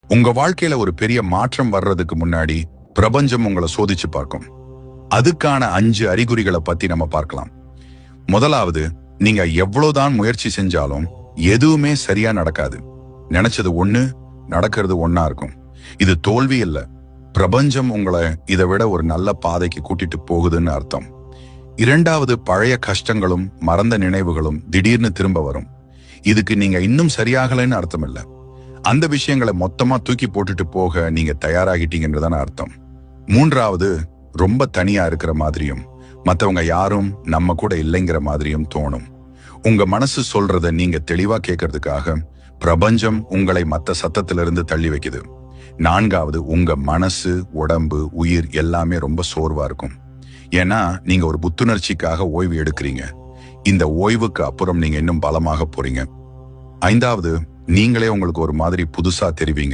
உங்க வாழ்க்கையில ஒரு பெரிய மாற்றம் வர்றதுக்கு முன்னாடி பிரபஞ்சம் உங்களை சோதிச்சு பார்க்கும். அதுக்கான 5 அறிகுறிகளை பத்தி நம்ம பார்க்கலாம். முதலாவது, நீங்க எவ்வளவுதான் முயற்சி செஞ்சாலும் எதுவுமே சரியா நடக்காது. நினைச்சது ஒண்ணு, நடக்கிறது ஒண்ணா இருக்கும். இது தோல்வி இல்ல, பிரபஞ்சம் உங்களை இதை விட ஒரு நல்ல பாதைக்கு கூட்டிட்டு போகுதுன்னு அர்த்தம். இரண்டாவது, பழைய கஷ்டங்களும் மறந்த நினைவுகளும் திடீர்னு திரும்ப வரும். இதுக்கு நீங்க இன்னும் சரியாகலைன்னு அர்த்தம் இல்ல, அந்த விஷயங்களை மொத்தமா தூக்கி போட்டுட்டு போக நீங்க தயாராகிட்டீங்கன்றதான அர்த்தம். மூன்றாவது, ரொம்ப தனியா இருக்கிற மாதிரியும் மத்தவங்க யாரும் நம்ம கூட இல்லைங்கிற மாதிரியும் தோணும். உங்க மனசு சொல்றத நீங்க தெளிவா கேட்கறதுக்காக பிரபஞ்சம் உங்களை மத்த சத்தத்திலிருந்து தள்ளி வைக்குது. நான்காவது, உங்க மனசு, உடம்பு, உயிர் எல்லாமே ரொம்ப சோர்வா இருக்கும். ஏன்னா நீங்க ஒரு புத்துணர்ச்சிக்காக ஓய்வு எடுக்கிறீங்க. இந்த ஓய்வுக்கு அப்புறம் நீங்க இன்னும் பலமாக போறீங்க. ஐந்தாவது, நீங்களே உங்களுக்கு ஒரு மாதிரி புதுசா தெரிவிங்க.